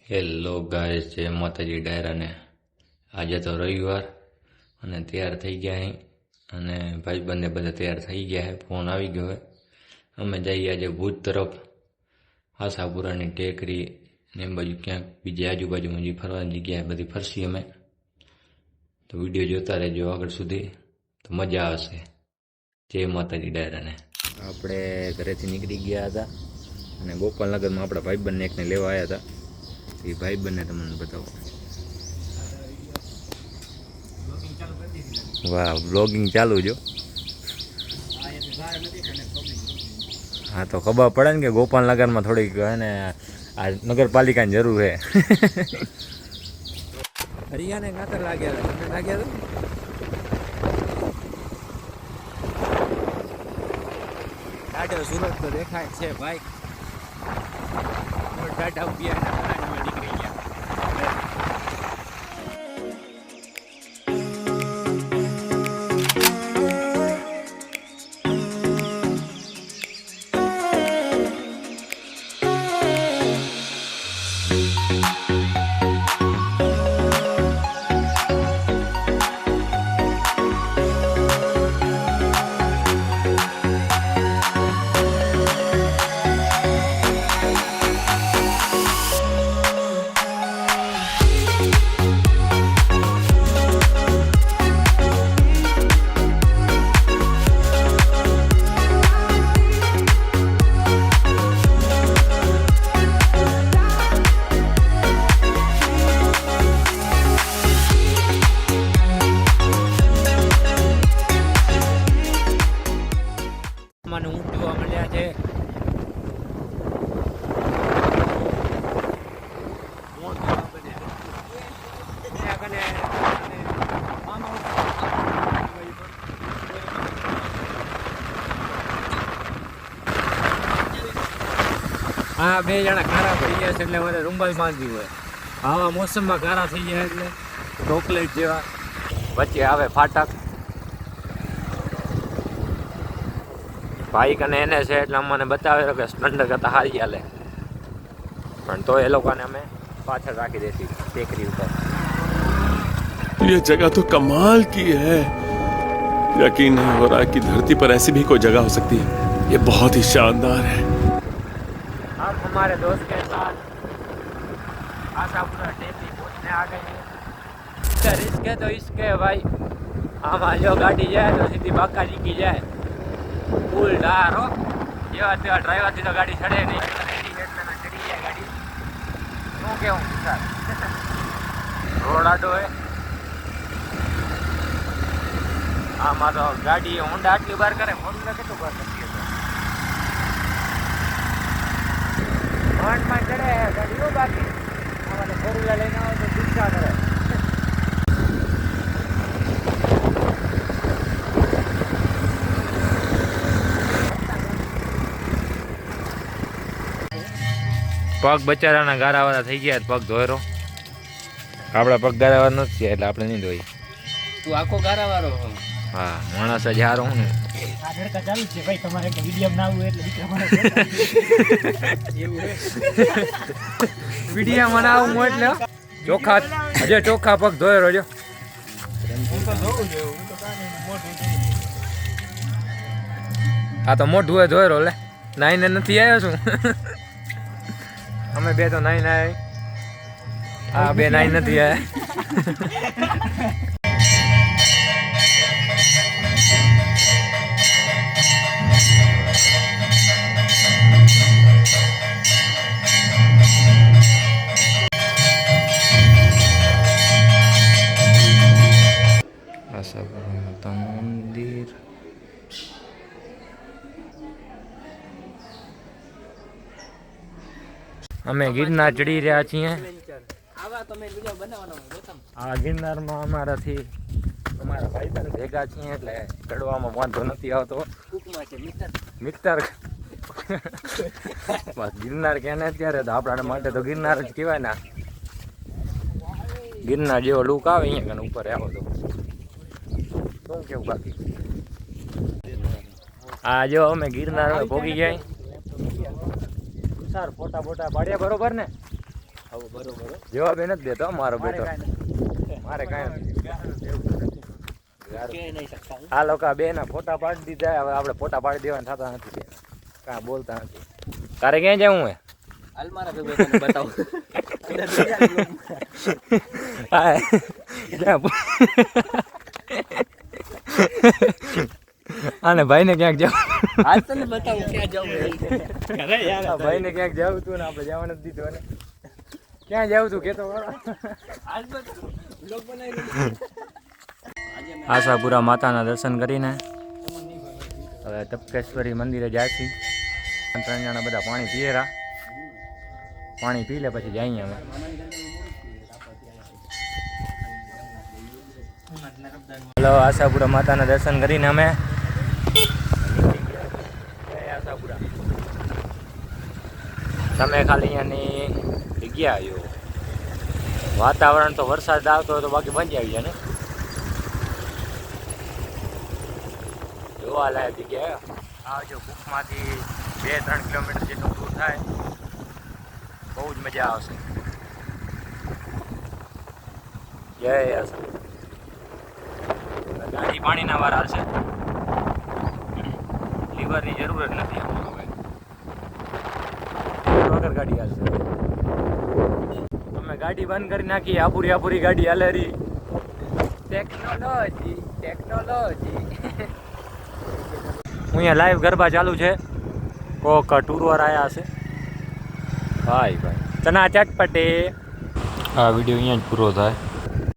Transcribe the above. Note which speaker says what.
Speaker 1: Hello guys, જય માતાજી ડાયરાને. આજે તો રવિવાર અને તૈયાર થઈ ગયા અહીં અને ભાઈબંધને બધા તૈયાર થઈ ગયા છે. ફોન આવી ગયો હવે. અમે જઈએ આજે ભુજ તરફ, આશાપુરાની ટેકરી ને એમ બાજુ ક્યાંક બીજી આજુબાજુમાં જે ફરવાની જગ્યાએ બધી ફરશી અમે. તો વિડીયો જોતા રહેજો આગળ સુધી, તો મજા આવશે. જય માતાજી ડાયરાને. આપણે ઘરેથી નીકળી ગયા હતા અને ગોપાલનગરમાં આપણા ભાઈબંધને એકને લેવા આવ્યા હતા. એ ભાઈબંધને તમને બતાવો. વાહ, બ્લોગિંગ ચાલુ જો. હા, તો ખબર પડે ને કે ગોપાલનગરમાં થોડીક હે ને આ નગરપાલિકાની જરૂર છે. હરિયાને કાતર લાગ્યા હતા, તમને લાગ્યા હતા? ટાટા સુરત તો દેખાય છે ભાઈ. ટાટા ઉભી નીકળી ગયા. મને ઊંટ જોવા મળ્યા છે. હા, બે જણા કારા થઈ ગયા છે એટલે મારે રૂમાલ બાંધવી હોય. આવા મોસમમાં કારા થઈ ગયા એટલે ચોકલેટ જેવા. વચ્ચે આવે ફાટક. બાઈક અને એને છે એટલે અમને બતાવે કે સ્પ્લેન્ડર કરતા હારી હાલે, પણ તો એ લોકોને અમે પાછળ રાખી દેતી ટેકરી ઉપર.
Speaker 2: ये जगह तो कमाल की है. यकीन नहीं हो रहा कि धरती पर ऐसी भी कोई जगह हो सकती है. ये बहुत ही शानदार है.
Speaker 1: हम हमारे दोस्त के साथ आशापुरा टेकरी पहुंचने आ गए हैं. रिस्क है तो इसके भाई. आमा जो गाड़ी जाए तो सीधी बाकाजी की जाए. ફૂલ ડાર હો. જેવા તેવા ડ્રાઈવરથી તો ગાડી ચડે નહીં. ચડી જાય ગાડી. શું કેવું સર? રોડ આડો હે. આમાં તો ગાડી હોન્ડા આટલી બાર કરે, ફોર્મ્યુલા કેટલું બાર કરતી હશે? હોન્ડમાં ચડે ગાડીઓ બાકી. આમાં ફોર્મ્યુલા લઈને આવો તો ગુસ્સા કરે. પગ બચારાના ગારાવાળા થઈ ગયા, પગ ધોયરો. આપણા પગ ગારાવાળા નથી થયા એટલે આપણે નહીં ધોઈ.
Speaker 3: તું આખો ગારાવાળો હો.
Speaker 1: હા, માણસ જ હારો હું ને.
Speaker 3: આ ધડકા ચાલુ છે ભાઈ, તમારે કે વિડીયો ના આવું એટલે દીકરા મને એવું હે.
Speaker 1: વિડીયો બનાવું હું એટલે ચોખા હજે ચોખા પગ ધોયરો જો.
Speaker 3: હું તો જોઉં છું, હું તો કાંઈ મોઢું જોઈ.
Speaker 1: આ તો મોઢું એ ધોયરો લે. નાઈને નથી આવ્યો છું. અમે બે તો નાઈ નાય. આ બે નાઈ નથી આયા. આશાપુરા માતાનું મંદિર. અમે ગિરનાર ચડી રહ્યા છીએ. આ ગિરનારમાં અમારાથી અમારા ભાઈબંધ ભેગા છીએ એટલે ચડવામાં વાંધો નથી આવતો. મિત્ર બસ ગિરનાર કે ને અત્યારે તો આપણા માટે તો ગિરનાર જ કહેવાય ને. ગિરનાર જેવો લુક આવે અહીંયા કને ઉપર આવો તો. શું કેવું બાકી? આ જો અમે ગિરનાર ભોગી ગયા. સર ફોટા બોટા પાડ્યા બરોબર ને?
Speaker 3: આવો બરોબર
Speaker 1: જવાબ એ નથી દેતો મારો બેટો. મારે કાંઈ નથી.
Speaker 3: કે નહીં શકતા
Speaker 1: આ લોકો બે ના ફોટા પાડી દીધા. હવે આપણે ફોટા પાડી દેવાના થતા નથી. કાંઈ બોલતા નથી. તારે ક્યાં જવું હે?
Speaker 3: હાલ મારા ભેગો તને બતાવું
Speaker 1: આને ભાઈને ક્યાંક જાવ.
Speaker 3: હાલ તને બતાવું ક્યાં જવું અરે યાર
Speaker 1: ભાઈને ક્યાંક જવું તું ને આપણે જવા નથી દીધું. ને ક્યાં જવું તું કેતો
Speaker 3: બ્લોગ બનાવી
Speaker 1: આશાપુરા માતાના દર્શન કરીને હવે તપકેશ્વરી મંદિરે જાય છે. 3 જણા બધા પાણી પીએરા. પાણી પી લે પછી જઈએ અમે. હલો, આશાપુરા માતાના દર્શન કરીને અમે આશાપુરા તમે ખાલી અહીંયાની જગ્યા આવ્યો. વાતાવરણ તો વરસાદ આવતો હોય તો બાકી મજા આવી જાય ને. જોવા લાયક જગ્યા. આવજો. ભૂખમાંથી 2-3 કિલોમીટર જેટલું દૂર થાય. બહુ જ મજા આવશે. જય આશા. ગાડી પાણીના વાર આવશે. લીવરની જરૂર જ નથી હવે. વગર ગાડી હાલશે. અમે ગાડી બંધ કરી નાખી. આપુરી ગાડી હાલે રહી. ટેકનોલોજી. અહીંયા લાઈવ ગરબા ચાલુ છે. કોક ટૂરવાર આવ્યા હશે. ભાઈ ચના ચટપટે. આ વિડીયો અહીંયા જ પૂરો થાય.